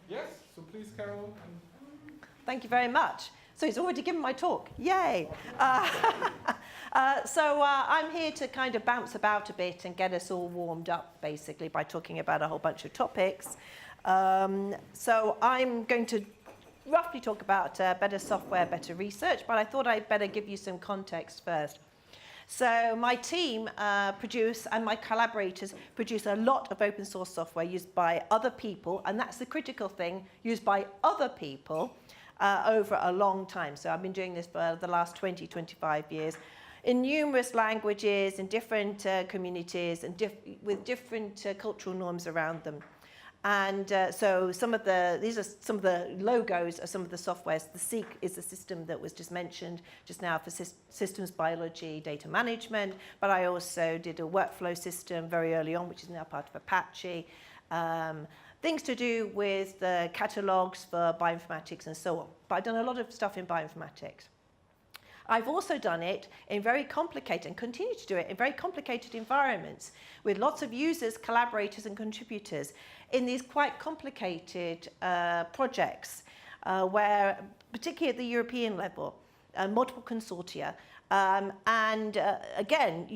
Yes, so please, Carole. Thank you very much. So he's already given my talk. Yay! I'm here to kind of bounce about a bit and get us all warmed up, basically, by talking about a whole bunch of topics. So I'm going to roughly talk about better software, better research, but I thought I'd better give you some context first. So my team and my collaborators produce a lot of open source software used by other people, and that's the critical thing, used by other people over a long time. So I've been doing this for the last 20, 25 years in numerous languages, in different communities, and with different cultural norms around them. And so these are some of the logos of some of the softwares. The SEEK is the system that was just mentioned just now for systems biology, data management, but I also did a workflow system very early on, which is now part of Apache. Things to do with the catalogs for bioinformatics and so on. But I've done a lot of stuff in bioinformatics. I've also done it in very complicated, and continue to do it in very complicated environments with lots of users, collaborators, and contributors in these quite complicated projects where, particularly at the European level, multiple consortia, and again,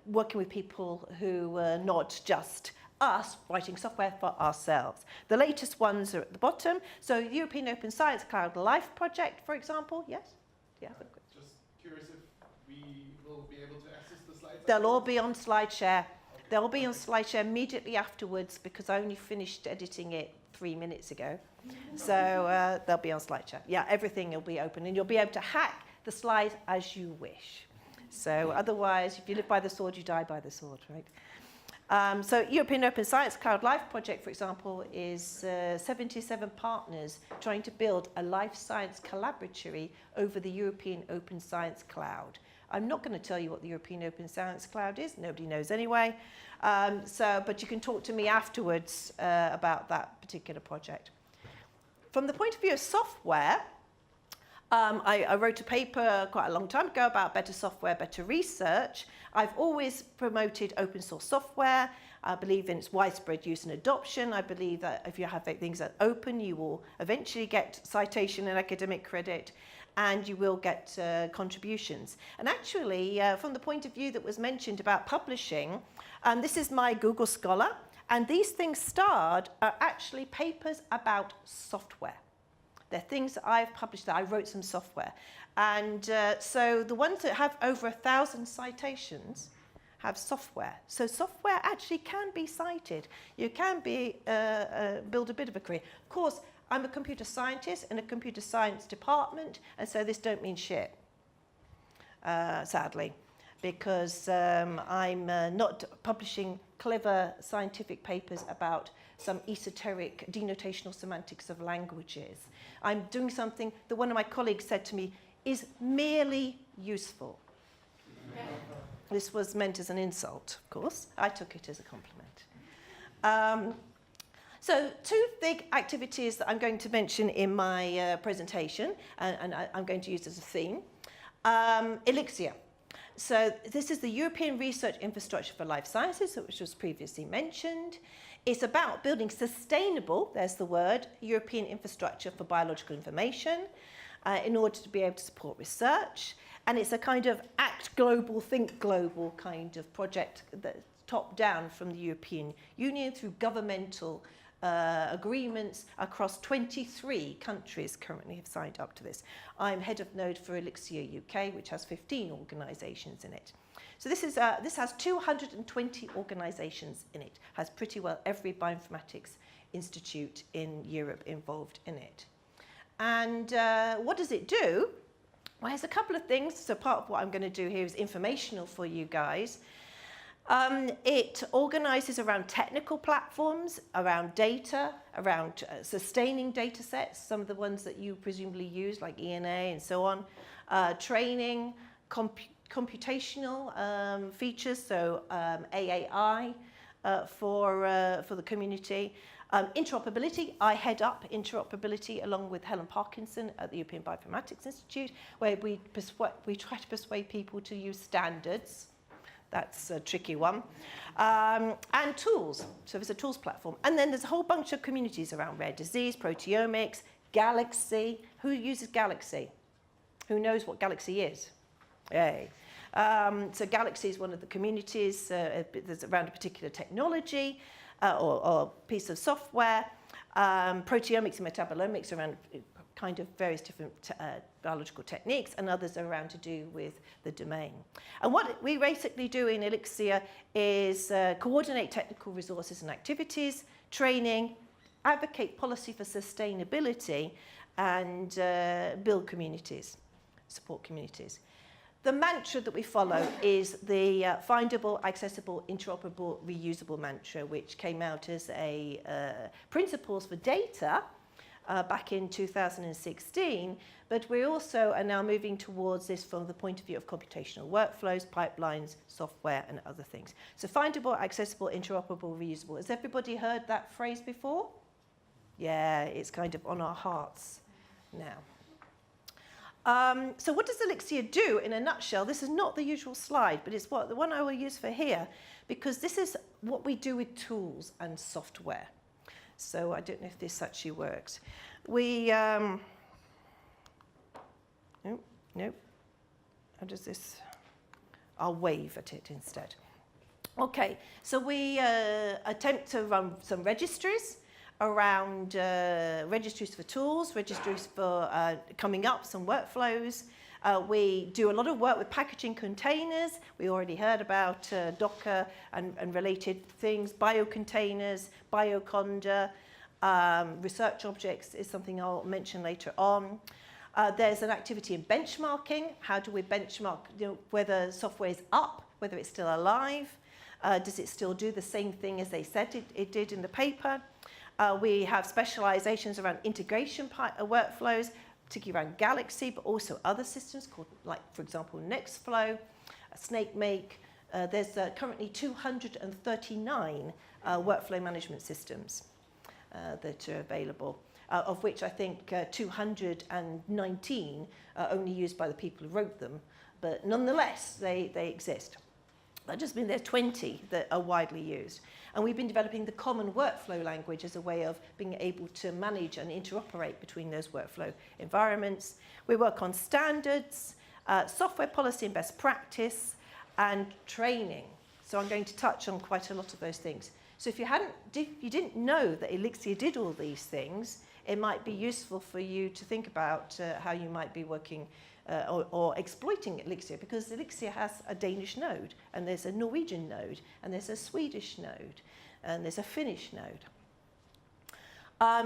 working with people who were not just us writing software for ourselves. The latest ones are at the bottom. So European Open Science Cloud Life project, for example. Yes? Yeah. Just curious if we will be able to access the slides? They'll all be on SlideShare. Okay. They'll be on SlideShare immediately afterwards because I only finished editing it 3 minutes ago. So they'll be on SlideShare. Yeah, everything will be open and you'll be able to hack the slides as you wish. So otherwise, if you live by the sword, you die by the sword, right? So European Open Science Cloud Life project, for example, is 77 partners trying to build a life science collaboratory over the European Open Science Cloud. I'm not going to tell you what the European Open Science Cloud is. Nobody knows anyway. But you can talk to me afterwards about that particular project. From the point of view of software, I wrote a paper quite a long time ago about better software, better research. I've always promoted open source software. I believe in its widespread use and adoption. I believe that if you have things that are open, you will eventually get citation and academic credit, and you will get contributions. And actually, from the point of view that was mentioned about publishing, this is my Google Scholar, and these things are actually papers about software. They're things that I've published that I wrote some software. And so the ones that have over 1,000 citations have software. So software actually can be cited. You can build a bit of a career. Of course, I'm a computer scientist in a computer science department, and so this don't mean shit, sadly, because I'm not publishing clever scientific papers about some esoteric denotational semantics of languages. I'm doing something that one of my colleagues said to me is merely useful. This was meant as an insult, of course. I took it as a compliment. So 2 big activities that I'm going to mention in my presentation, and I'm going to use as a theme. Elixir. So this is the European Research Infrastructure for Life Sciences, which was previously mentioned. It's about building sustainable, there's the word, European infrastructure for biological information in order to be able to support research. And it's a kind of act global, think global kind of project that's top down from the European Union through governmental agreements across 23 countries currently have signed up to this. I'm head of node for Elixir UK, which has 15 organisations in it. So this has 220 organisations in it, has pretty well every bioinformatics institute in Europe involved in it. And what does it do? Well, there's a couple of things. So part of what I'm going to do here is informational for you guys. It organises around technical platforms, around data, around sustaining data sets, some of the ones that you presumably use, like ENA and so on, training, computational features, so AAI for the community. Interoperability, I head up interoperability along with Helen Parkinson at the European Bioinformatics Institute, where we try to persuade people to use standards That's a tricky one. And tools. So there's a tools platform. And then there's a whole bunch of communities around rare disease, proteomics, Galaxy. Who uses Galaxy? Who knows what Galaxy is? Yay. So Galaxy is one of the communities that's around a particular technology or piece of software. Proteomics and metabolomics around kind of various different biological techniques, and others are around to do with the domain. And what we basically do in Elixir is coordinate technical resources and activities, training, advocate policy for sustainability, and build communities, support communities. The mantra that we follow is the findable, accessible, interoperable, reusable mantra, which came out as a principles for data back in 2016, but we also are now moving towards this from the point of view of computational workflows, pipelines, software, and other things. So findable, accessible, interoperable, reusable. Has everybody heard that phrase before? Yeah, it's kind of on our hearts now. So what does Elixir do in a nutshell? This is not the usual slide, but it's the one I will use for here, because this is what we do with tools and software. So I don't know if this actually works. We, no. How does this? I'll wave at it instead. Okay, so we attempt to run some registries around registries for tools, registries for coming up, some workflows. We do a lot of work with packaging containers. We already heard about Docker and related things, biocontainers, bioconda, research objects is something I'll mention later on. There's an activity in benchmarking. How do we benchmark whether software is up, whether it's still alive? Does it still do the same thing as they said it did in the paper? We have specializations around integration workflows, particularly around Galaxy, but also other systems called, like, for example, Nextflow, SnakeMake. There's currently 239 workflow management systems that are available, of which I think 219 are only used by the people who wrote them, but nonetheless, they exist. That just means there's 20 that are widely used. And we've been developing the common workflow language as a way of being able to manage and interoperate between those workflow environments. We work on standards, software policy and best practice, and training. So I'm going to touch on quite a lot of those things. So if you didn't know that Elixir did all these things, it might be useful for you to think about how you might be working or exploiting Elixir, because Elixir has a Danish node, and there's a Norwegian node, and there's a Swedish node, and there's a Finnish node.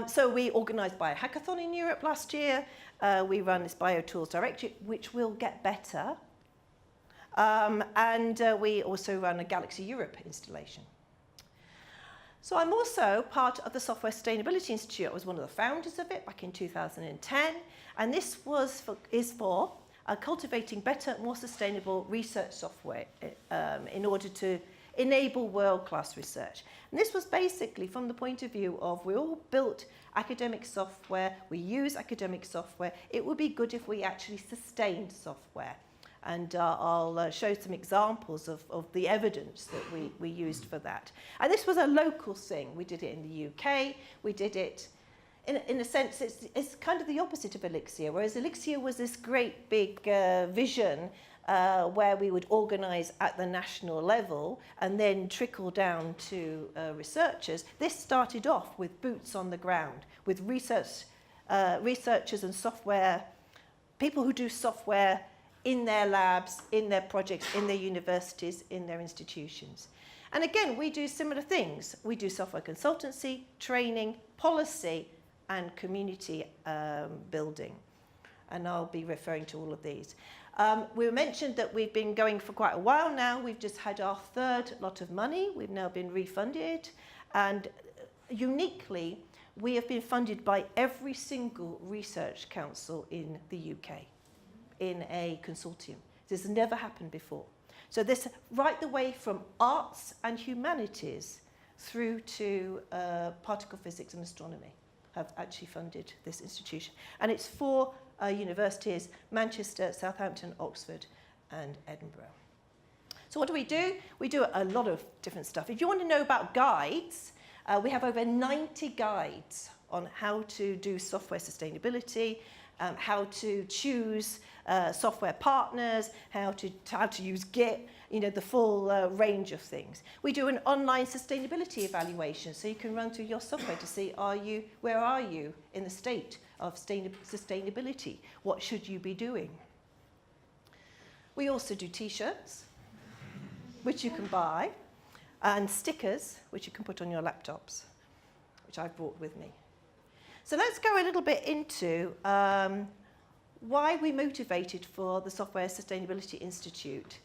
So we organised Biohackathon in Europe last year. We run this BioTools Directory, which will get better. And we also run a Galaxy Europe installation. So I'm also part of the Software Sustainability Institute. I was one of the founders of it back in 2010. And this is for cultivating better, more sustainable research software in order to enable world-class research. And this was basically from the point of view of we all built academic software, we use academic software. It would be good if we actually sustained software. And I'll show some examples of the evidence that we used for that. And this was a local thing. We did it in the UK. We did it, in a sense, it's kind of the opposite of Elixir, whereas Elixir was this great big vision where we would organise at the national level and then trickle down to researchers. This started off with boots on the ground, with researchers and software, people who do software in their labs, in their projects, in their universities, in their institutions. And again, we do similar things. We do software consultancy, training, policy, and community building. And I'll be referring to all of these. We mentioned that we've been going for quite a while now. We've just had our third lot of money. We've now been refunded. And uniquely, we have been funded by every single research council in the UK in a consortium. This has never happened before. So this, right the way from arts and humanities through to particle physics and astronomy, have actually funded this institution. And it's for universities, Manchester, Southampton, Oxford, and Edinburgh. So what do? We do a lot of different stuff. If you want to know about guides, we have over 90 guides on how to do software sustainability, how to choose software partners, how to use Git, you know, the full range of things. We do an online sustainability evaluation, so you can run through your software to see where are you in the state of sustainability? What should you be doing? We also do t-shirts, which you can buy, and stickers, which you can put on your laptops, which I've brought with me. So let's go a little bit into why we motivated for the Software Sustainability Institute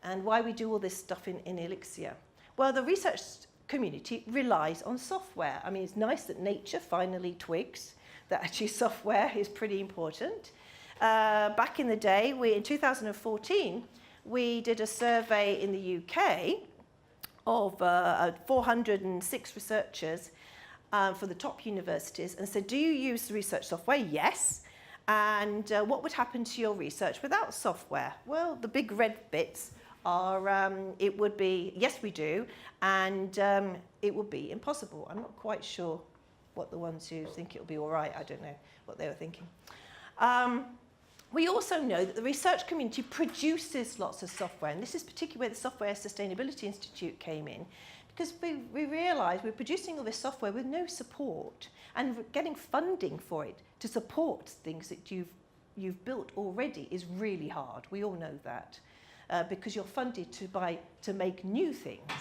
and why we do all this stuff in Elixir. Well, the research community relies on software. I mean, it's nice that nature finally twigs that actually software is pretty important. Back in the day, in 2014, we did a survey in the UK of 406 researchers for the top universities and said, do you use research software? Yes. And what would happen to your research without software? Well, the big red bits are, it would be, yes, we do, and it would be impossible. I'm not quite sure what the ones who think it'll be all right, I don't know what they were thinking. We also know that the research community produces lots of software, and this is particularly where the Software Sustainability Institute came in, because we realised we're producing all this software with no support, and getting funding for it to support things that you've built already is really hard. We all know that, because you're funded to make new things,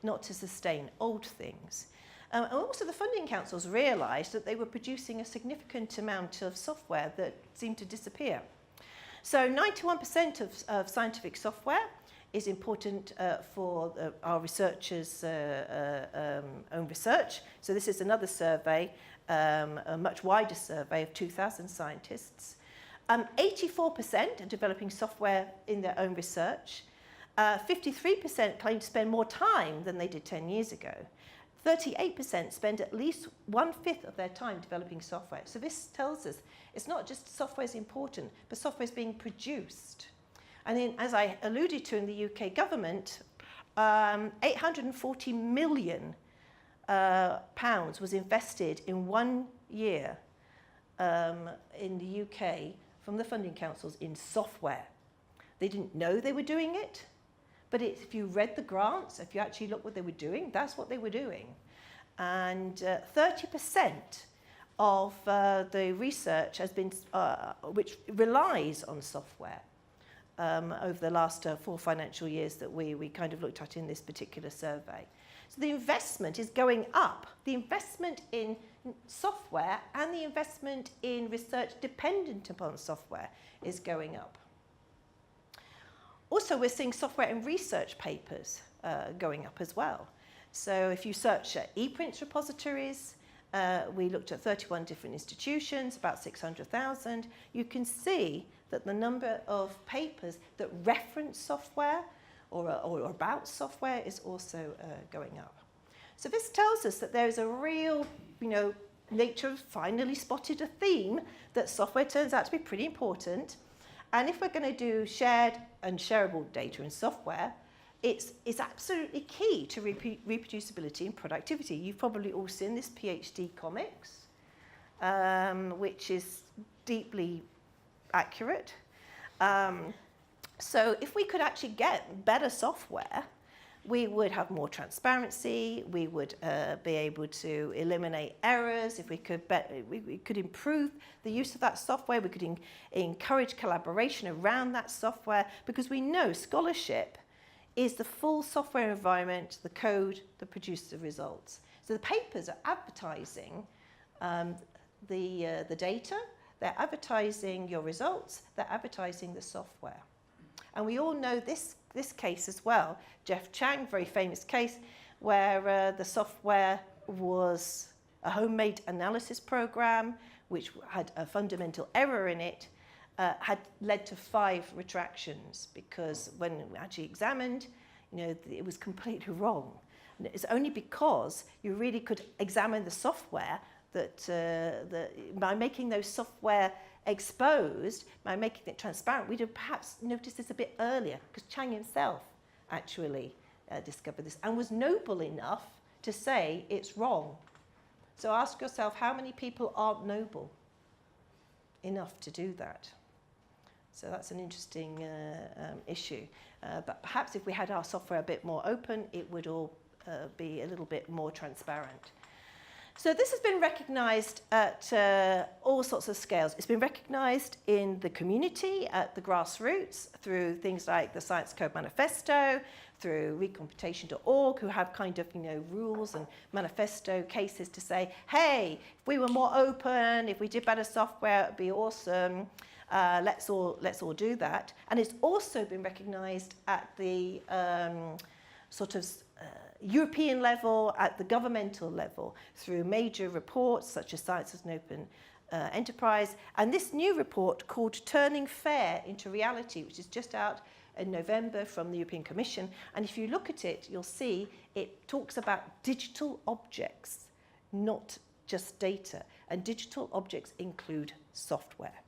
not to sustain old things. And also the funding councils realised that they were producing a significant amount of software that seemed to disappear. So 91% of scientific software is important for our researchers' own research. So this is another survey, a much wider survey of 2,000 scientists. 84% are developing software in their own research. 53% claim to spend more time than they did 10 years ago. 38% spend at least 1/5 of their time developing software. So this tells us it's not just software is important, but software is being produced. And then, as I alluded to in the UK government, 840 million pounds was invested in 1 year in the UK from the funding councils in software. They didn't know they were doing it, but if you read the grants, if you actually look what they were doing, that's what they were doing. And 30% of the research has been, which relies on software over the last 4 financial years that we kind of looked at in this particular survey. So the investment is going up. The investment in software and the investment in research dependent upon software is going up. Also, we're seeing software and research papers going up as well. So if you search ePrints repositories, we looked at 31 different institutions, about 600,000. You can see that the number of papers that reference software or about software is also going up. So this tells us that there is a real, nature finally spotted a theme that software turns out to be pretty important. And if we're going to do shared and shareable data in software, it's absolutely key to reproducibility and productivity. You've probably all seen this PhD comics, which is deeply accurate. So if we could actually get better software, we would have more transparency, we would be able to eliminate errors, if we could improve the use of that software, we could encourage collaboration around that software, because we know scholarship is the full software environment, the code that produces the results. So the papers are advertising the data, they're advertising your results, they're advertising the software. And we all know this case as well. Jeff Chang, very famous case, where the software was a homemade analysis program, which had a fundamental error in it, had led to 5 retractions, because when we actually examined, it was completely wrong. And it's only because you really could examine the software that by making those software exposed, by making it transparent, we'd have perhaps noticed this a bit earlier, because Chang himself actually discovered this and was noble enough to say it's wrong. So ask yourself, how many people aren't noble enough to do that? So that's an interesting issue. But perhaps if we had our software a bit more open, it would all be a little bit more transparent. So this has been recognised at all sorts of scales. It's been recognised in the community, at the grassroots, through things like the Science Code Manifesto, through recomputation.org, who have kind of, rules and manifesto cases to say, hey, if we were more open, if we did better software, it would be awesome. Let's all do that. And it's also been recognised at the European level, at the governmental level, through major reports such as Science as an Open Enterprise. And this new report called Turning Fair into Reality, which is just out in November from the European Commission. And if you look at it, you'll see it talks about digital objects, not just data. And digital objects include software.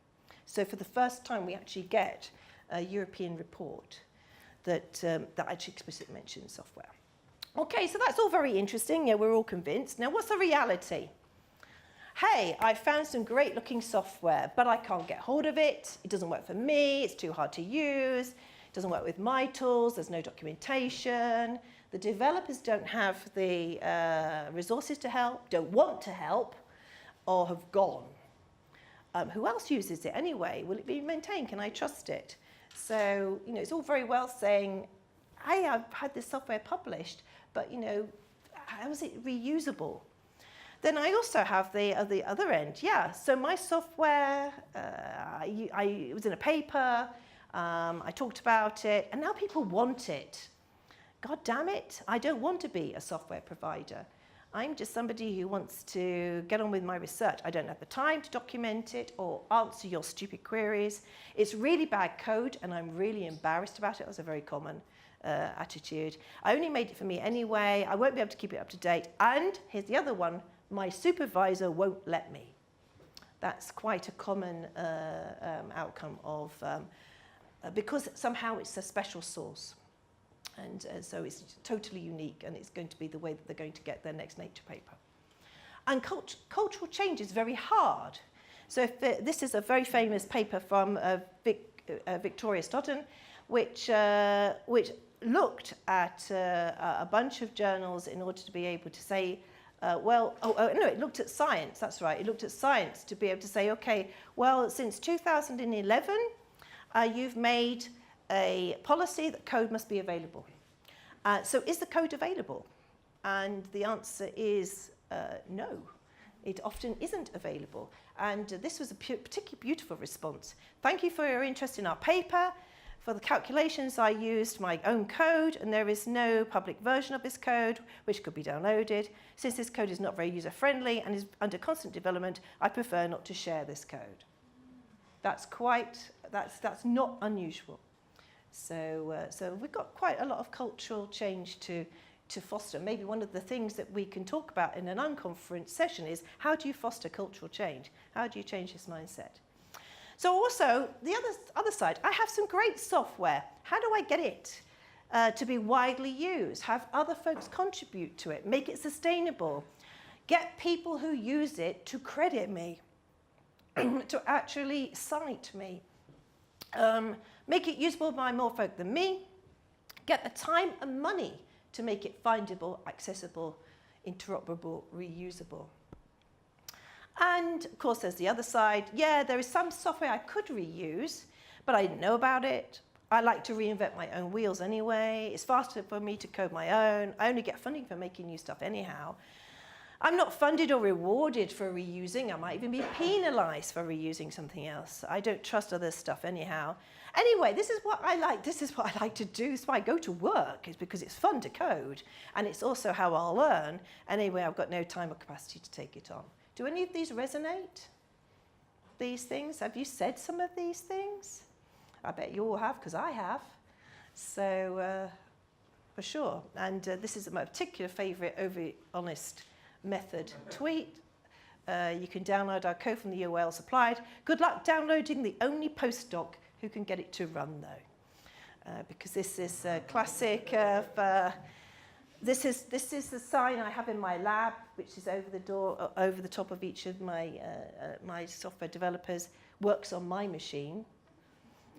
So for the first time, we actually get a European report that actually explicitly mentions software. Okay, so that's all very interesting. Yeah, we're all convinced. Now, what's the reality? Hey, I found some great looking software, but I can't get hold of it. It doesn't work for me. It's too hard to use. It doesn't work with my tools. There's no documentation. The developers don't have the resources to help, don't want to help, or have gone. Who else uses it anyway? Will it be maintained? Can I trust it? So, it's all very well saying, hey, I've had this software published, but, how is it reusable? Then I also have the other end. Yeah, so my software, it was in a paper, I talked about it, and now people want it. God damn it, I don't want to be a software provider. I'm just somebody who wants to get on with my research. I don't have the time to document it or answer your stupid queries. It's really bad code, and I'm really embarrassed about it. That's a very common attitude. I only made it for me anyway. I won't be able to keep it up to date. And here's the other one, my supervisor won't let me. That's quite a common outcome of, because somehow it's a special source. And so it's totally unique, and it's going to be the way that they're going to get their next Nature paper. And cultural change is very hard. So this is a very famous paper from Victoria Stodden, which looked at a bunch of journals in order to be able to say, it looked at science, that's right. It looked at science to be able to say, okay, well, since 2011, you've made a policy that code must be available. So is the code available? And the answer is no. It often isn't available. And this was a particularly beautiful response. Thank you for your interest in our paper. For the calculations, I used my own code, and there is no public version of this code which could be downloaded. Since this code is not very user-friendly and is under constant development, I prefer not to share this code. That's not unusual. So we've got quite a lot of cultural change to foster. Maybe one of the things that we can talk about in an unconference session is, how do you foster cultural change? How do you change this mindset? So also, the other side, I have some great software. How do I get it to be widely used? Have other folks contribute to it? Make it sustainable? Get people who use it to credit me, to actually cite me. Make it usable by more folk than me. Get the time and money to make it findable, accessible, interoperable, reusable. And of course, there's the other side. Yeah, there is some software I could reuse, but I didn't know about it. I like to reinvent my own wheels anyway. It's faster for me to code my own. I only get funding for making new stuff anyhow. I'm not funded or rewarded for reusing. I might even be penalized for reusing something else. I don't trust other stuff anyhow. Anyway, this is what I like. This is what I like to do. This is why I go to work, is because it's fun to code. And it's also how I'll learn. Anyway, I've got no time or capacity to take it on. Do any of these resonate? These things? Have you said some of these things? I bet you all have, because I have. So, for sure. And this is my particular favorite overly honest method tweet. You can download our code from the URL supplied. Good luck downloading the only postdoc who can get it to run, though. because this is a classic of, this is the sign I have in my lab, which is over the door, over the top of each of my, my software developers, works on my machine.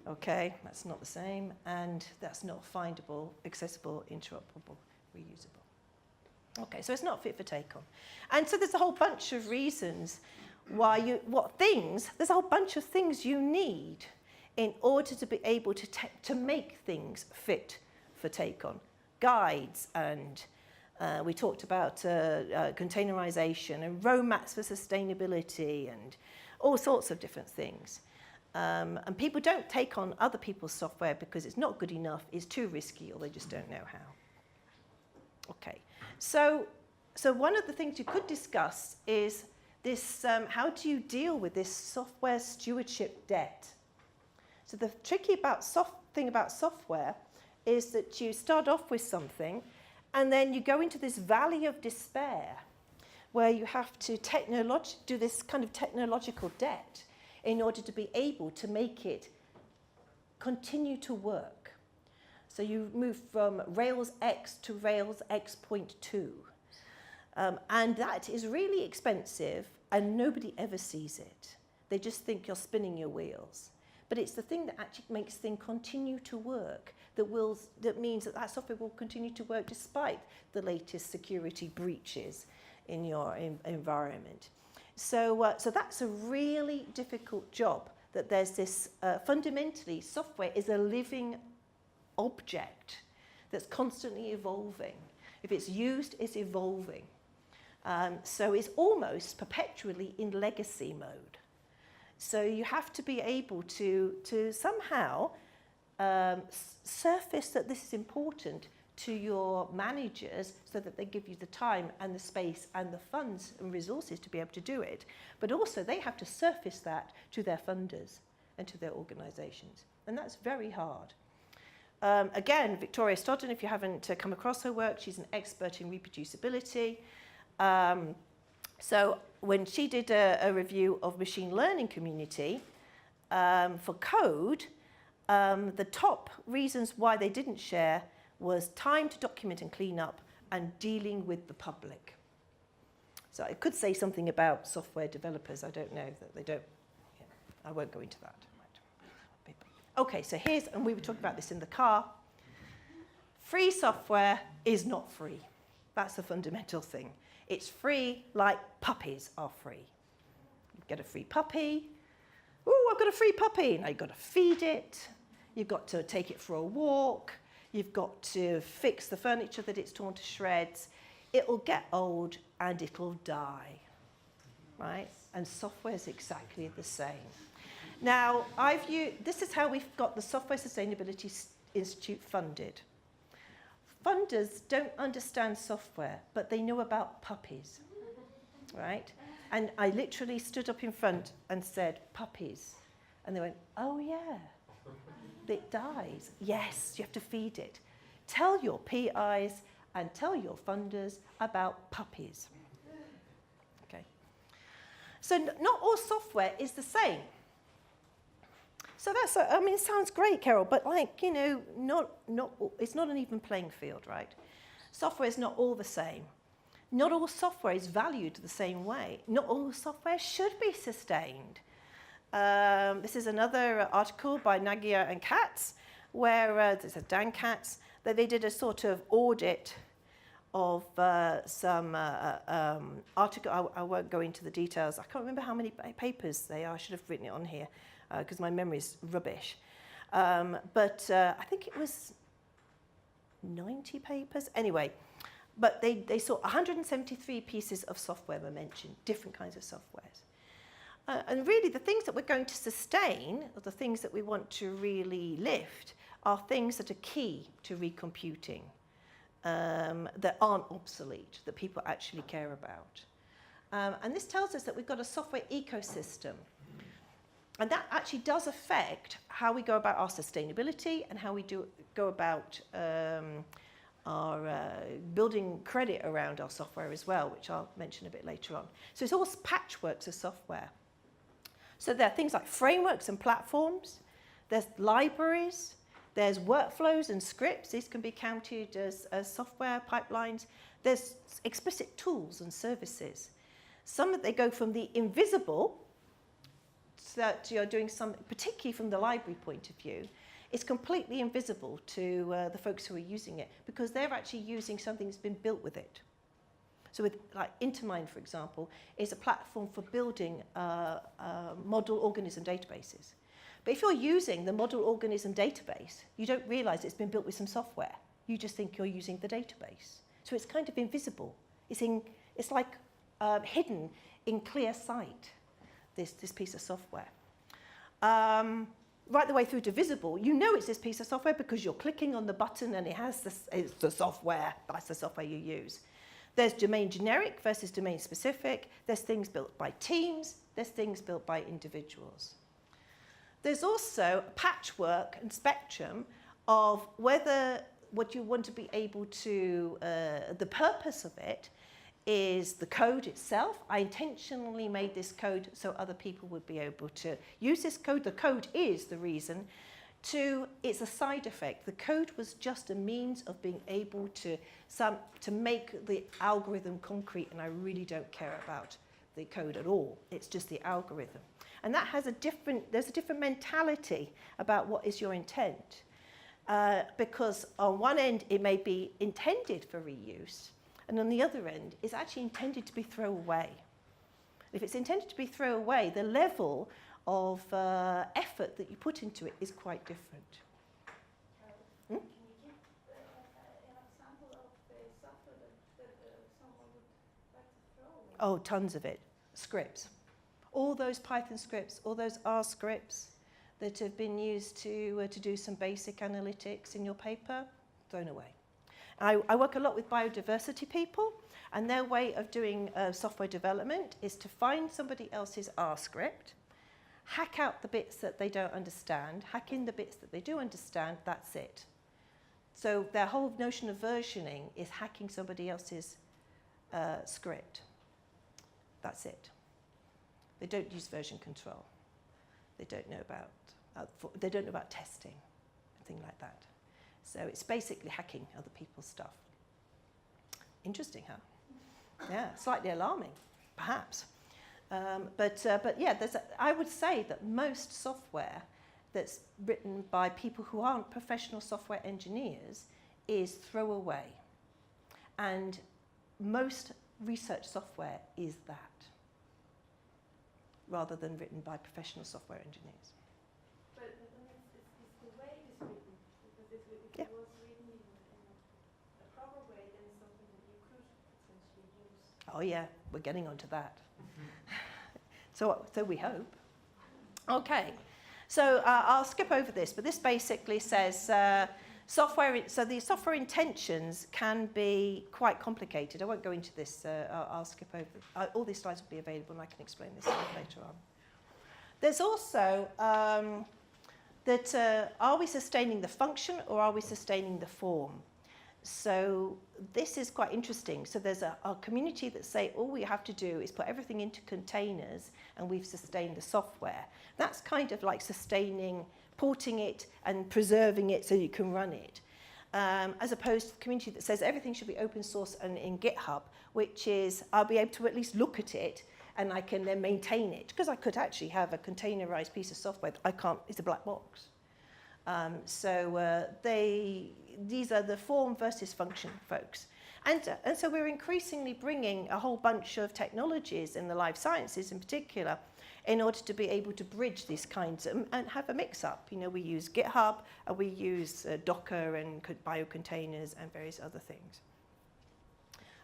Okay, that's not the same, and that's not findable, accessible, interoperable, reusable. Okay, so it's not fit for take on. And so there's a whole bunch of reasons why there's a whole bunch of things you need in order to be able to make things fit for take on. Guides, and we talked about containerization and roadmaps for sustainability and all sorts of different things. And people don't take on other people's software because it's not good enough, it's too risky, or they just don't know how. Okay, so one of the things you could discuss is this, how do you deal with this software stewardship debt? So the tricky thing about software is that you start off with something and then you go into this valley of despair where you have to do this kind of technological debt in order to be able to make it continue to work. So you move from Rails X to Rails X.2. And that is really expensive and nobody ever sees it. They just think you're spinning your wheels. But it's the thing that actually makes things continue to work, that means that software will continue to work despite the latest security breaches in your environment. So that's a really difficult job, that there's this, fundamentally, software is a living object that's constantly evolving. If it's used, it's evolving. So it's almost perpetually in legacy mode. So you have to be able to somehow surface that this is important to your managers so that they give you the time and the space and the funds and resources to be able to do it. But also they have to surface that to their funders and to their organizations. And that's very hard. Again, Victoria Stodden, if you haven't come across her work, she's an expert in reproducibility. So when she did a review of machine learning community for code, the top reasons why they didn't share was time to document and clean up and dealing with the public. So I could say something about software developers. I don't know that they don't. Yeah, I won't go into that. Right. Okay, so and we were talking about this in the car. Free software is not free. That's the fundamental thing. It's free like puppies are free. You get a free puppy. Ooh, I've got a free puppy. Now you've got to feed it. You've got to take it for a walk. You've got to fix the furniture that it's torn to shreds. It'll get old and it'll die, right? And software is exactly the same. Now, this is how we've got the Software Sustainability Institute funded. Funders don't understand software, but they know about puppies, right? And I literally stood up in front and said, puppies. And they went, oh yeah, it dies. Yes, you have to feed it. Tell your PIs and tell your funders about puppies. Okay. So not all software is the same. So that's, it sounds great, Carole, but it's not an even playing field, right? Software is not all the same. Not all software is valued the same way. Not all software should be sustained. This is another article by Nagia and Katz, where this is Dan Katz, that they did a sort of audit of some article. I won't go into the details. I can't remember how many papers they are. I should have written it on here, because my memory is rubbish. But I think it was 90 papers. Anyway, but they saw 173 pieces of software were mentioned, different kinds of softwares. And really the things that we're going to sustain, or the things that we want to really lift, are things that are key to recomputing, that aren't obsolete, that people actually care about. And this tells us that we've got a software ecosystem. And that actually does affect how we go about our sustainability and how we go about our building credit around our software as well, which I'll mention a bit later on. So it's all patchworks of software. So there are things like frameworks and platforms, there's libraries, There's workflows and scripts. These can be counted as software pipelines. There's explicit tools and services. Some they go from the invisible, so that you're doing something, particularly from the library point of view, it's completely invisible to the folks who are using it because they're actually using something that's been built with it. So with like Intermind, for example, is a platform for building model organism databases. But if you're using the model organism database, you don't realize it's been built with some software. You just think you're using the database. So it's kind of invisible. It's like hidden in clear sight, this piece of software. Right the way through to visible, you know it's this piece of software because you're clicking on the button and it has it's the software. That's the software you use. There's domain generic versus domain specific. There's things built by teams. There's things built by individuals. There's also a patchwork and spectrum of whether what you want to be able to, the purpose of it is the code itself. I intentionally made this code so other people would be able to use this code. The code is the reason. It's a side effect. The code was just a means of being able to make the algorithm concrete, and I really don't care about the code at all. It's just the algorithm. And that has there's a different mentality about what is your intent. Because on one end, it may be intended for reuse, and on the other end, it's actually intended to be thrown away. If it's intended to be thrown away, the level of effort that you put into it is quite different. Can you give an example of the software that someone would like to throw away? Oh, tons of it. Scripts. All those Python scripts, all those R scripts that have been used to do some basic analytics in your paper, thrown away. I work a lot with biodiversity people, and their way of doing software development is to find somebody else's R script, hack out the bits that they don't understand, hack in the bits that they do understand, that's it. So their whole notion of versioning is hacking somebody else's script. That's it. They don't use version control. They don't know about testing, and things like that. So it's basically hacking other people's stuff. Interesting, huh? Yeah, slightly alarming, perhaps. But yeah, I would say that most software that's written by people who aren't professional software engineers is throwaway. And most research software is that, rather than written by professional software engineers. But it's the way it is written. Because if Yeah. it was written in a proper way, then it's something that you could potentially use. Oh yeah, we're getting onto that. So we hope. Okay, so I'll skip over this, but this basically says software. So the software intentions can be quite complicated. I won't go into this. I'll skip over. All these slides will be available, and I can explain this later on. There's also are we sustaining the function or are we sustaining the form? So this is quite interesting. So there's a community that say all we have to do is put everything into containers and we've sustained the software. That's kind of like sustaining, porting it and preserving it so you can run it. As opposed to the community that says everything should be open source and in GitHub, which is I'll be able to at least look at it and I can then maintain it. Because I could actually have a containerized piece of software that I can't, it's a black box. These are the form versus function folks. And so we're increasingly bringing a whole bunch of technologies in the life sciences in particular in order to be able to bridge these kinds and have a mix-up. You know, we use GitHub, and we use Docker and biocontainers and various other things.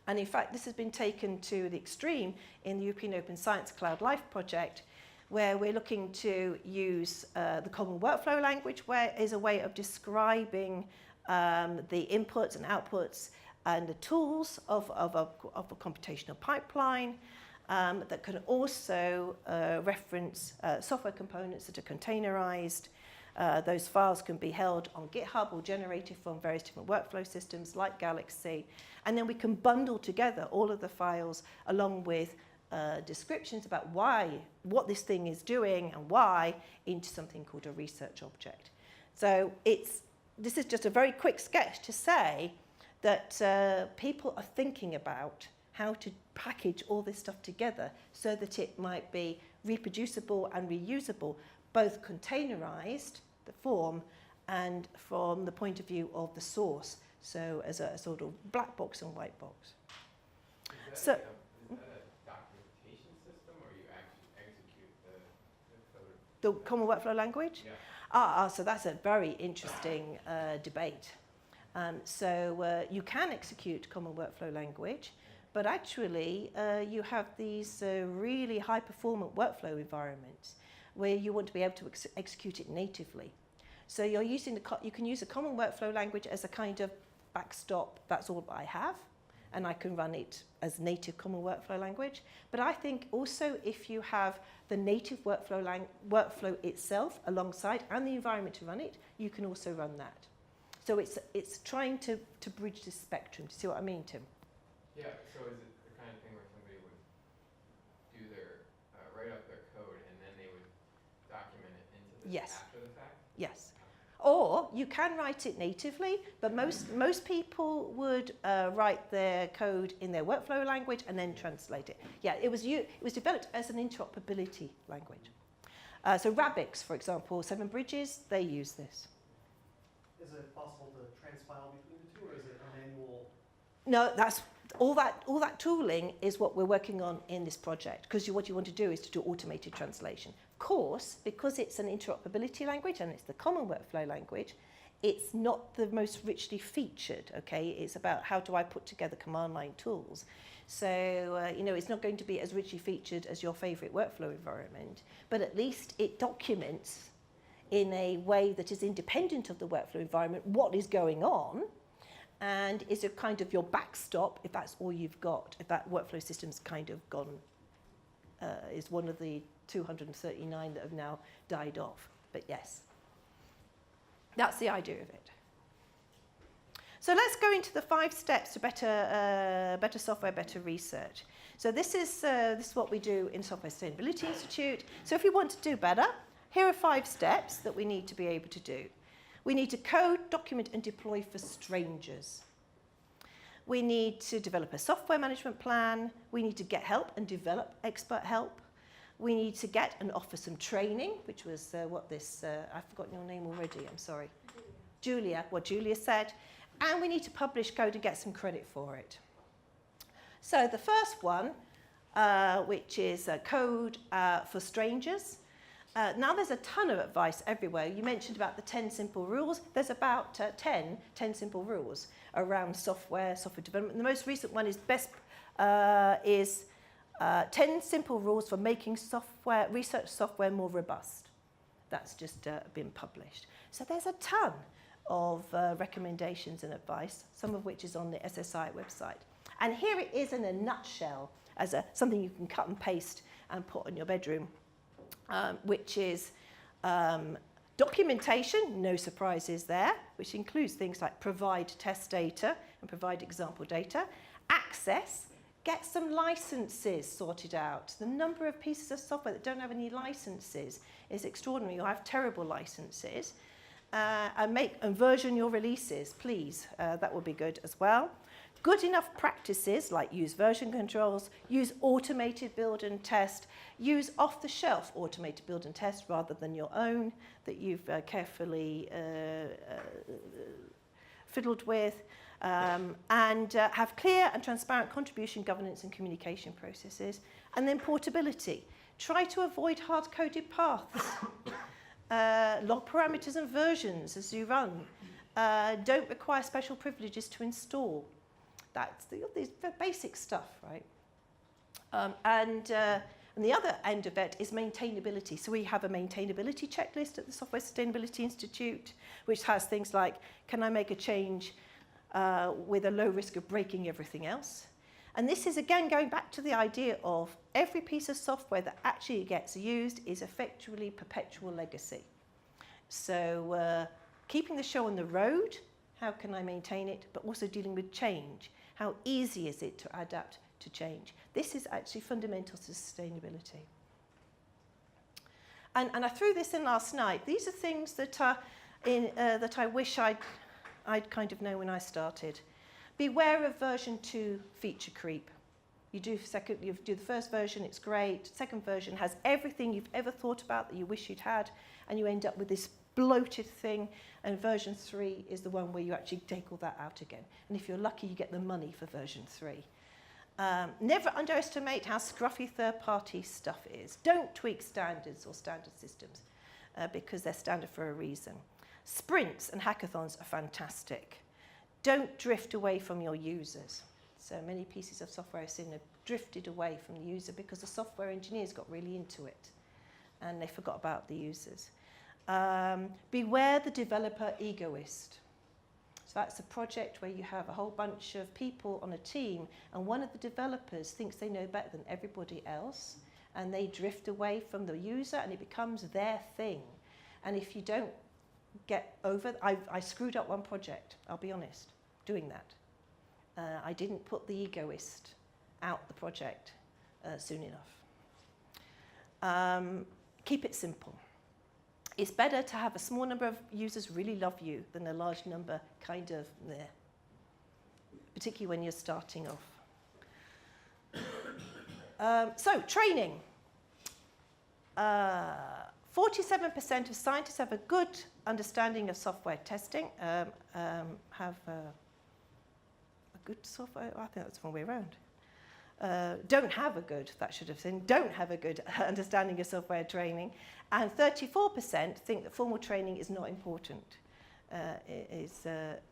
And in fact, this has been taken to the extreme in the European Open Science Cloud Life project, where we're looking to use the common workflow language, where is a way of describing the inputs and outputs and the tools of a computational pipeline that can also reference software components that are containerized. Those files can be held on GitHub or generated from various different workflow systems like Galaxy. And then we can bundle together all of the files along with descriptions about what this thing is doing and why into something called a research object. So it's this is just a very quick sketch to say that people are thinking about how to package all this stuff together so that it might be reproducible and reusable, both containerized, the form, and from the point of view of the source, so as a sort of black box and white box. Is So, that a documentation system, or you actually execute the code? the common workflow language? Yeah. So that's a very interesting debate. So you can execute common workflow language, but actually you have these really high-performant workflow environments where you want to be able to execute it natively. So you're using you can use a common workflow language as a kind of backstop. That's all I have, and I can run it as native common workflow language. But I think also if you have the native workflow itself alongside and the environment to run it, you can also run that. So it's trying to bridge this spectrum. Do you see what I mean, Tim? Yeah, so is it the kind of thing where somebody would do their, write up their code and then they would document it into this Yes. after the fact? Yes. Or you can write it natively, but most people would write their code in their workflow language and then translate it. Yeah, it was developed as an interoperability language. So Rabix, for example, Seven Bridges, they use this. Is it possible to transpile between the two, or is it a manual? No, that's all that tooling is what we're working on in this project, because what you want to do is to do automated translation. Of course, because it's an interoperability language and it's the common workflow language, it's not the most richly featured, okay? It's about how do I put together command line tools. So, you know, it's not going to be as richly featured as your favorite workflow environment, but at least it documents in a way that is independent of the workflow environment what is going on, and is a kind of your backstop if that's all you've got, if that workflow system's kind of gone, is one of the 239 that have now died off. But yes, that's the idea of it. So let's go into the 5 steps to better software, better research. So this is what we do in Software Sustainability Institute. So if we want to do better, here are 5 steps that we need to be able to do. We need to code, document, and deploy for strangers. We need to develop a software management plan. We need to get help and develop expert help. We need to get and offer some training, which was I've forgotten your name already, I'm sorry. Julia, what Julia said. And we need to publish code and get some credit for it. So the first one, which is code for strangers. Now there's a ton of advice everywhere. You mentioned about the 10 simple rules. There's about 10 simple rules around software development. The most recent one is 10 simple rules for making research software more robust. That's just been published. So there's a ton of recommendations and advice, some of which is on the SSI website. And here it is in a nutshell as something you can cut and paste and put in your bedroom. Which is documentation, no surprises there, which includes things like provide test data and provide example data. Access, get some licenses sorted out. The number of pieces of software that don't have any licenses is extraordinary. You'll have terrible licenses. And version your releases, please. That would be good as well. Good enough practices like use version controls, use automated build and test, use off-the-shelf automated build and test rather than your own that you've carefully fiddled with, and have clear and transparent contribution, governance and communication processes. And then portability. Try to avoid hard-coded paths. Log parameters and versions as you run. Don't require special privileges to install. That's the basic stuff, right? And the other end of it is maintainability. So we have a maintainability checklist at the Software Sustainability Institute, which has things like, can I make a change with a low risk of breaking everything else? And this is, again, going back to the idea of every piece of software that actually gets used is effectively perpetual legacy. So keeping the show on the road, how can I maintain it, but also dealing with change. How easy is it to adapt to change? This is actually fundamental to sustainability. And I threw this in last night. These are things that are that I wish I'd kind of known when I started. Beware of version 2 feature creep. You do the first version, it's great. Second version has everything you've ever thought about that you wish you'd had, and you end up with this bloated thing, and version 3 is the one where you actually take all that out again. And if you're lucky, you get the money for version 3. Never underestimate how scruffy third-party stuff is. Don't tweak standards or standard systems because they're standard for a reason. Sprints and hackathons are fantastic. Don't drift away from your users. So many pieces of software I've seen have drifted away from the user because the software engineers got really into it and they forgot about the users. Beware the developer egoist. So that's a project where you have a whole bunch of people on a team and one of the developers thinks they know better than everybody else and they drift away from the user and it becomes their thing. And if you don't get over, I screwed up one project, I'll be honest, doing that. I didn't put the egoist out the project soon enough. Keep it simple. It's better to have a small number of users really love you than a large number kind of there, particularly when you're starting off. So, training. 47% of scientists have a good understanding of software testing, have a good software, I think that's the wrong way around. Don't have a good, that should have said, don't have a good understanding of software training. And 34% think that formal training is not important. 37%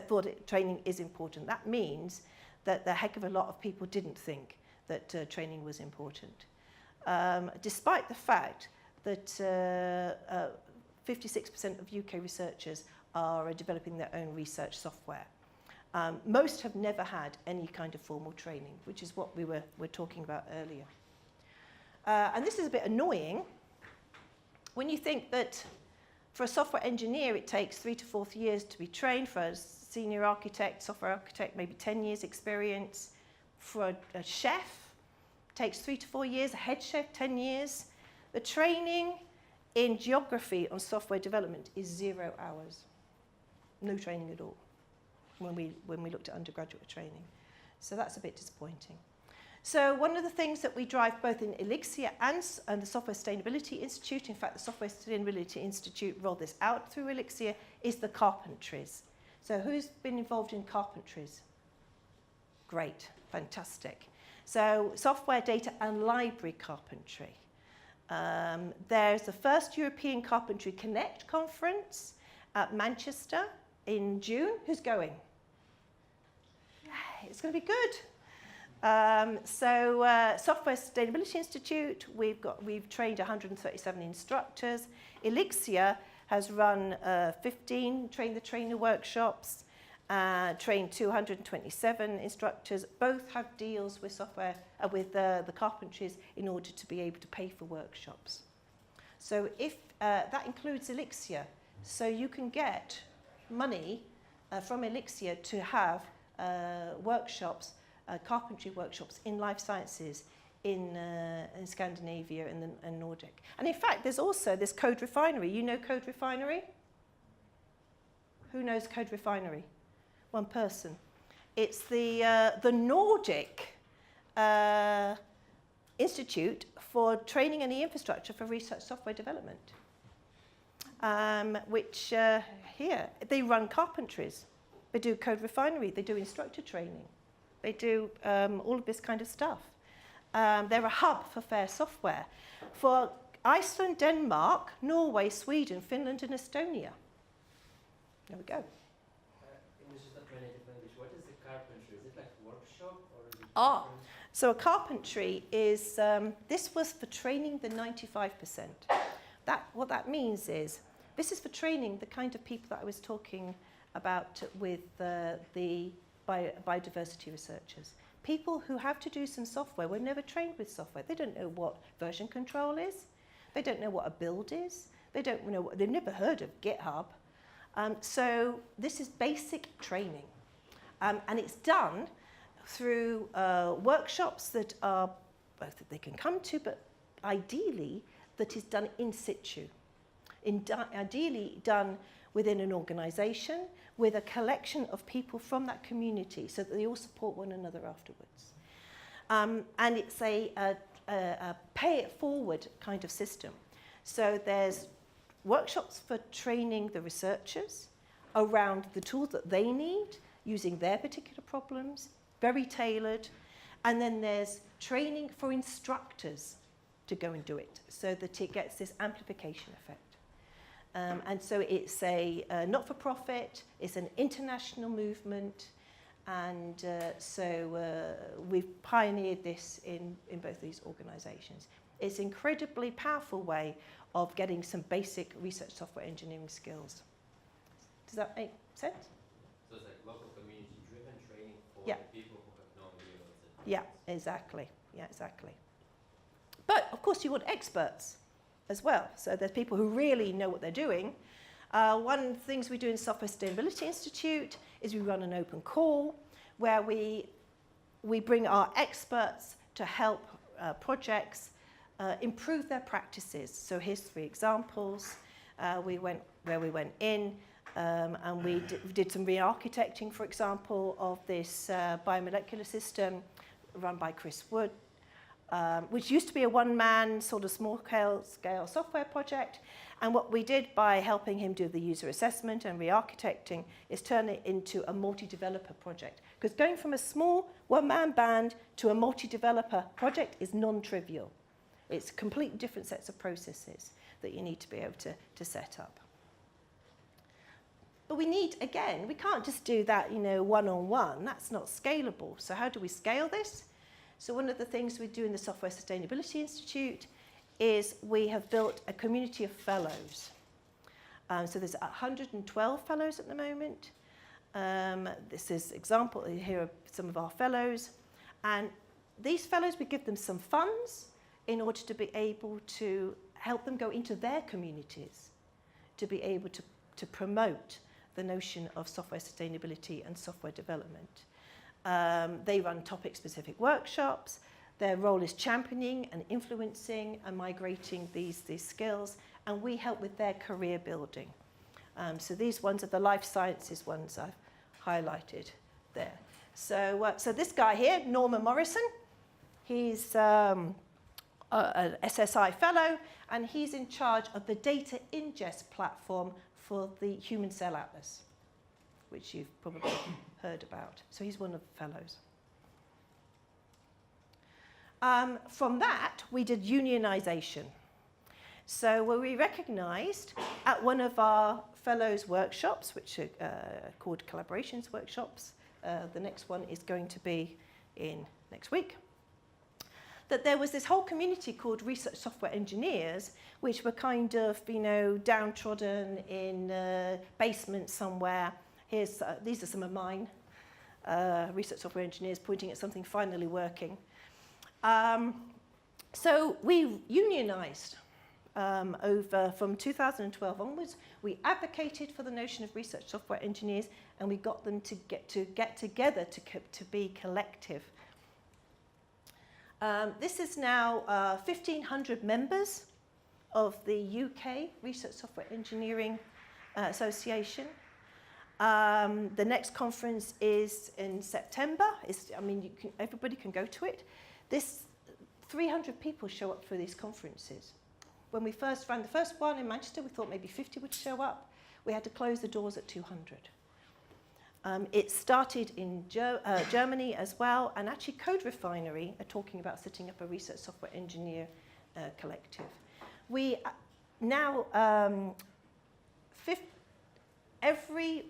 thought training is important. That means that a heck of a lot of people didn't think that training was important. Despite the fact that 56% of UK researchers are developing their own research software. Most have never had any kind of formal training, which is what we were talking about earlier. And this is a bit annoying when you think that for a software engineer it takes 3 to 4 years to be trained, for a senior architect, software architect, maybe 10 years experience. For a chef, it takes 3 to 4 years, a head chef, 10 years. The training in geography on software development is 0 hours. No training at all when we looked at undergraduate training. So that's a bit disappointing. So one of the things that we drive both in Elixir and the Software Sustainability Institute, in fact the Software Sustainability Institute rolled this out through Elixir, is the carpentries. So who's been involved in carpentries? Great, fantastic. So software data and library carpentry. There's the first European Carpentry Connect conference at Manchester in June. Who's going? It's going to be good. Software Sustainability Institute, we've trained 137 instructors. Elixir has run 15 train the trainer workshops, trained 227 instructors. Both have deals with software with the carpentries in order to be able to pay for workshops. So if that includes Elixir, so you can get money from Elixir to have workshops, carpentry workshops in life sciences in Scandinavia and Nordic. And in fact, there's also this Code Refinery. You know Code Refinery? Who knows Code Refinery? One person. It's the Nordic Institute for Training and E-Infrastructure for Research Software Development, which here, they run carpentries. They do Code Refinery, they do instructor training. They do all of this kind of stuff. They're a hub for fair software for Iceland, Denmark, Norway, Sweden, Finland and Estonia. There we go. English is not my native language. What is the carpentry? Is it like a workshop or is it different? So a carpentry is, this was for training the 95%. What that means is, this is for training the kind of people that I was talking about with the biodiversity researchers. People who have to do some software were never trained with software. They don't know what version control is. They don't know what a build is. They don't know they've never heard of GitHub. So this is basic training. And it's done through workshops that are both that they can come to, but ideally that is done in situ. ideally done within an organisation with a collection of people from that community so that they all support one another afterwards. And it's a pay-it-forward kind of system. So there's workshops for training the researchers around the tools that they need, using their particular problems, very tailored. And then there's training for instructors to go and do it so that it gets this amplification effect. And so it's a not-for-profit, it's an international movement, and so we've pioneered this in both these organisations. It's an incredibly powerful way of getting some basic research software engineering skills. Does that make sense? So it's like local community-driven training for Yeah. the people who have no idea what's it. Yeah, exactly. Yeah, exactly. But of course, you want experts as well. So there's people who really know what they're doing. One of the things we do in Software Sustainability Institute is we run an open call where we bring our experts to help projects improve their practices. So here's 3 examples. We went in and we did some re-architecting, for example, of this biomolecular system run by Chris Wood, which used to be a one-man sort of small-scale software project. And what we did by helping him do the user assessment and re-architecting is turn it into a multi-developer project. Because going from a small one-man band to a multi-developer project is non-trivial. It's completely different sets of processes that you need to be able to set up. But we need, again, we can't just do that, one-on-one. That's not scalable. So how do we scale this? So one of the things we do in the Software Sustainability Institute is we have built a community of fellows. So there's 112 fellows at the moment. This is example, here are some of our fellows. And these fellows, we give them some funds in order to be able to help them go into their communities, to be able to promote the notion of software sustainability and software development. They run topic-specific workshops. Their role is championing and influencing and migrating these skills, and we help with their career building. So these ones are the life sciences ones I've highlighted there. So this guy here, Norman Morrison, he's an SSI fellow, and he's in charge of the data ingest platform for the Human Cell Atlas, which you've probably heard about. So he's one of the fellows. From that, we did unionization. So we recognized at one of our fellows workshops, which are called collaborations workshops, the next one is going to be in next week, that there was this whole community called research software engineers, which were kind of, downtrodden in a basement somewhere. These are some of mine, research software engineers pointing at something finally working. So we unionized over from 2012 onwards. We advocated for the notion of research software engineers, and we got them to get together to be collective. This is now 1,500 members of the UK Research Software Engineering Association. The next conference is in September. Everybody can go to it. 300 people show up for these conferences. When we first ran the first one in Manchester, we thought maybe 50 would show up. We had to close the doors at 200. It started in Germany as well, and actually Code Refinery are talking about setting up a research software engineer collective. We now, every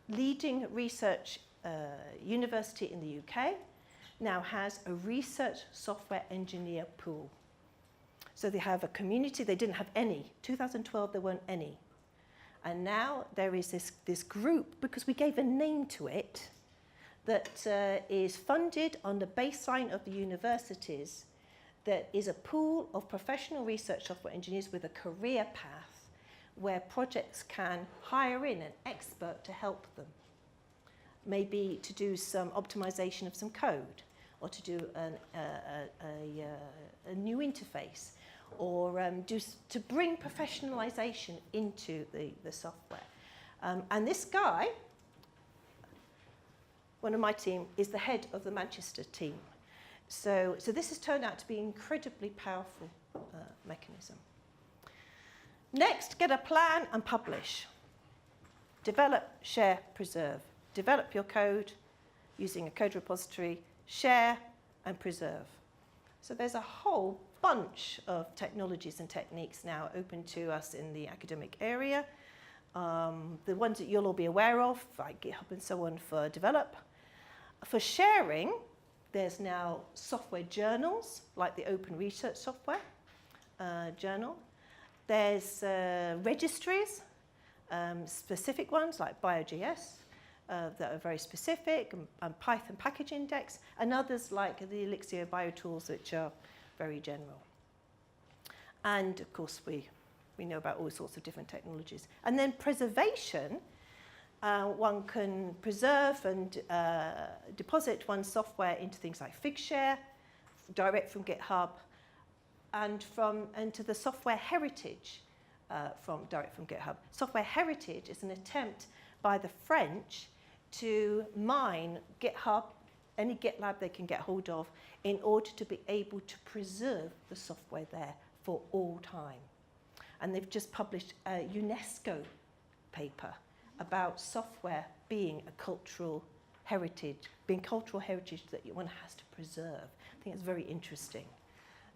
leading research university in the UK now has a research software engineer pool. So they have a community. They didn't have any. 2012, there weren't any. And now there is this group, because we gave a name to it, that is funded on the baseline of the universities, that is a pool of professional research software engineers with a career path where projects can hire in an expert to help them. Maybe to do some optimization of some code, or to do a new interface, or to bring professionalisation into the software. And this guy, one of my team, is the head of the Manchester team. So this has turned out to be an incredibly powerful mechanism. Next, get a plan and publish. Develop, share, preserve. Develop your code using a code repository, share and preserve. So there's a whole bunch of technologies and techniques now open to us in the academic area. The ones that you'll all be aware of, like GitHub and so on, for develop. For sharing, there's now software journals, like the Open Research Software journal. There's registries, specific ones like BioGS, that are very specific, and Python package index, and others like the Elixir BioTools, which are very general. And of course, we know about all sorts of different technologies. And then preservation, one can preserve and deposit one's software into things like Figshare, direct from GitHub, and to the software heritage direct from GitHub. Software heritage is an attempt by the French to mine GitHub, any GitLab they can get hold of, in order to be able to preserve the software there for all time. And they've just published a UNESCO paper about software being a cultural heritage, that one has to preserve. I think it's very interesting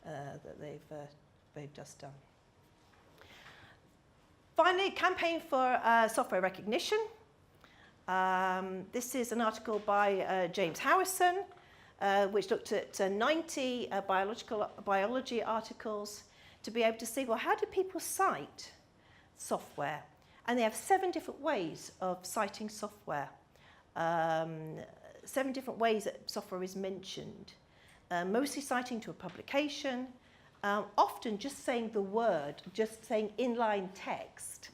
that they've just done. Finally, campaign for software recognition. This is an article by James Howison, which looked at 90 biology articles to be able to see, well, how do people cite software? And they have 7 different ways of citing software. 7 different ways that software is mentioned. Mostly citing to a publication, often just saying the word, just saying inline text,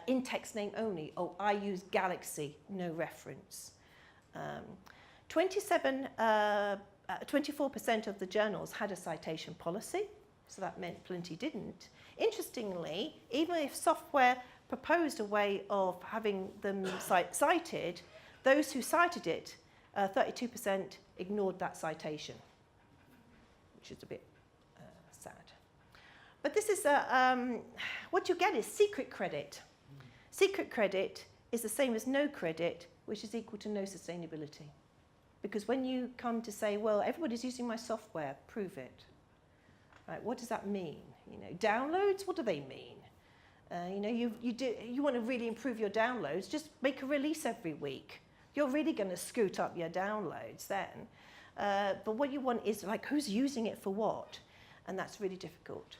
in text name only. Oh, I use Galaxy, no reference. 24% of the journals had a citation policy, so that meant plenty didn't. Interestingly, even if software proposed a way of having them cited, those who cited it, 32% ignored that citation, which is a bit sad. But this is, what you get is secret credit. Secret credit is the same as no credit, which is equal to no sustainability. Because when you come to say, well, everybody's using my software, prove it. Right, what does that mean? You know, downloads, what do they mean? You know, you want to really improve your downloads, just make a release every week. You're really going to scoot up your downloads then. But what you want is, like, who's using it for what? And that's really difficult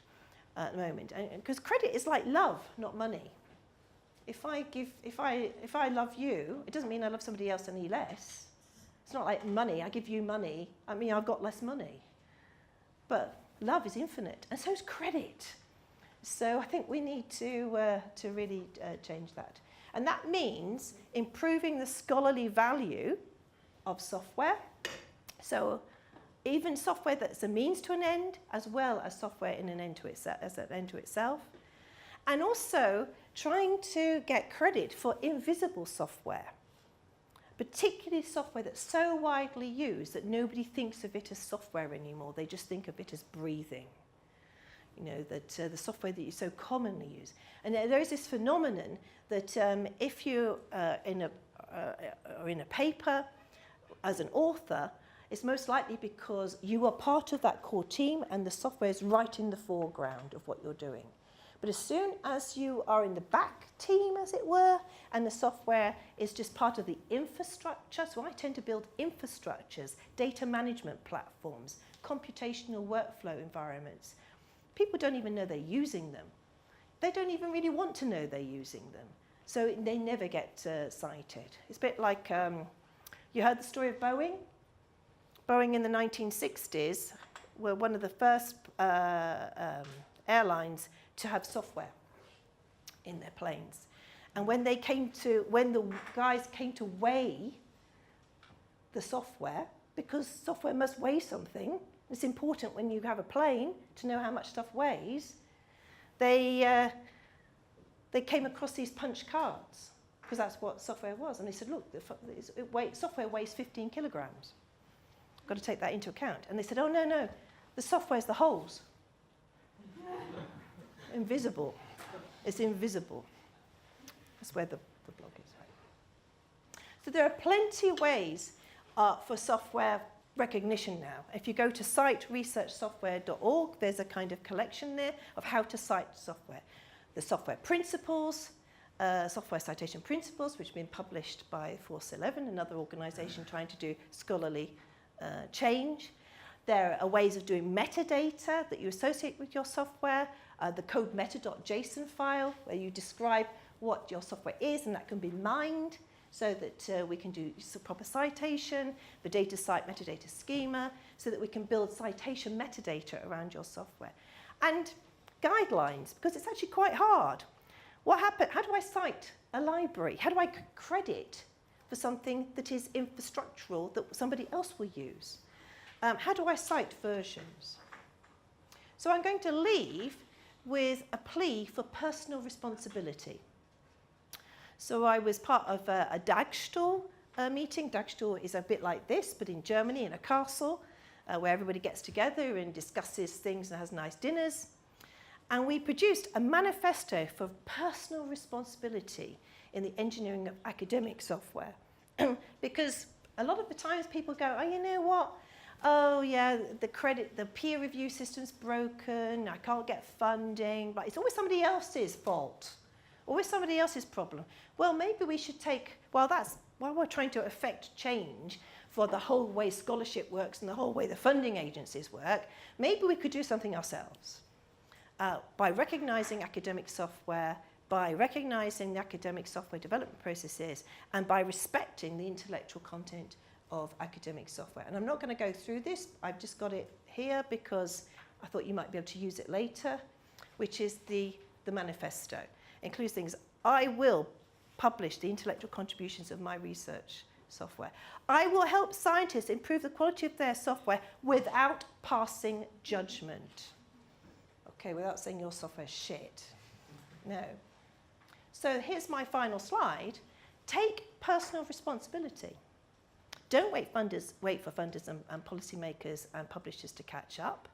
at the moment. Because credit is like love, not money. If I love you, it doesn't mean I love somebody else any less. It's not like money. I give you money. I mean, I've got less money. But love is infinite, and so is credit. So I think we need to really change that. And that means improving the scholarly value of software. So even software that's a means to an end, as well as software in an end to itself. And also trying to get credit for invisible software, particularly software that's so widely used that nobody thinks of it as software anymore. They just think of it as breathing. You know, that the software that you so commonly use. And there is this phenomenon that if you are in a paper as an author, it's most likely because you are part of that core team and the software is right in the foreground of what you're doing. But as soon as you are in the back team, as it were, and the software is just part of the infrastructure, so I tend to build infrastructures, data management platforms, computational workflow environments. People don't even know they're using them. They don't even really want to know they're using them. So they never get cited. It's a bit like, you heard the story of Boeing? Boeing in the 1960s were one of the first airlines to have software in their planes. And when the guys came to weigh the software, because software must weigh something, It's important when you have a plane to know how much stuff weighs. They came across these punch cards, because that's what software was. And they said, look, software weighs 15 kilograms. Got to take that into account. And they said, oh, no, the software's the holes. Invisible. It's invisible. That's where the blog is. Right? So there are plenty of ways for software recognition now. If you go to citeresearchsoftware.org, there's a kind of collection there of how to cite software. The software principles, software citation principles, which have been published by Force 11, another organization trying to do scholarly change. There are ways of doing metadata that you associate with your software, the code meta.json file, where you describe what your software is, and that can be mined so that we can do proper citation, the data site metadata schema, so that we can build citation metadata around your software. And guidelines, because it's actually quite hard. What happened? How do I cite a library? How do I credit for something that is infrastructural that somebody else will use? How do I cite versions? So I'm going to leave with a plea for personal responsibility. So I was part of a Dagstuhl meeting. Dagstuhl is a bit like this, but in Germany, in a castle, where everybody gets together and discusses things and has nice dinners. And we produced a manifesto for personal responsibility in the engineering of academic software. Because a lot of the times people go, oh, you know what? Oh, yeah, the peer review system's broken, I can't get funding, but it's always somebody else's fault, always somebody else's problem. Well, maybe we should while we're trying to affect change for the whole way scholarship works and the whole way the funding agencies work, maybe we could do something ourselves. By recognizing academic software, by recognizing the academic software development processes, and by respecting the intellectual content of academic software. And I'm not going to go through this, I've just got it here because I thought you might be able to use it later, which is the manifesto. It includes things. I will publish the intellectual contributions of my research software. I will help scientists improve the quality of their software without passing judgment. Okay, without saying your software's shit. No. So here's my final slide. Take personal responsibility. Don't wait for funders and policymakers and publishers to catch up.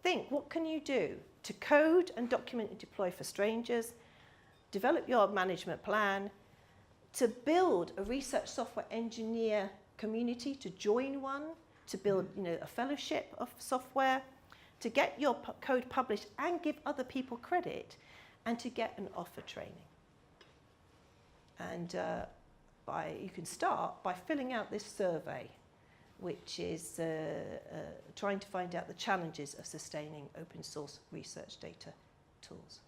Think, what can you do to code and document and deploy for strangers? Develop your management plan to build a research software engineer community, to join one, to build a fellowship of software, to get your code published and give other people credit, and to get an offer training. And you can start by filling out this survey, which is trying to find out the challenges of sustaining open source research data tools.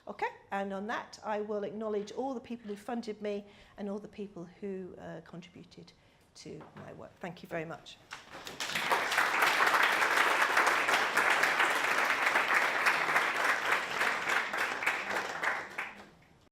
Okay, and on that, I will acknowledge all the people who funded me and all the people who contributed to my work. Thank you very much.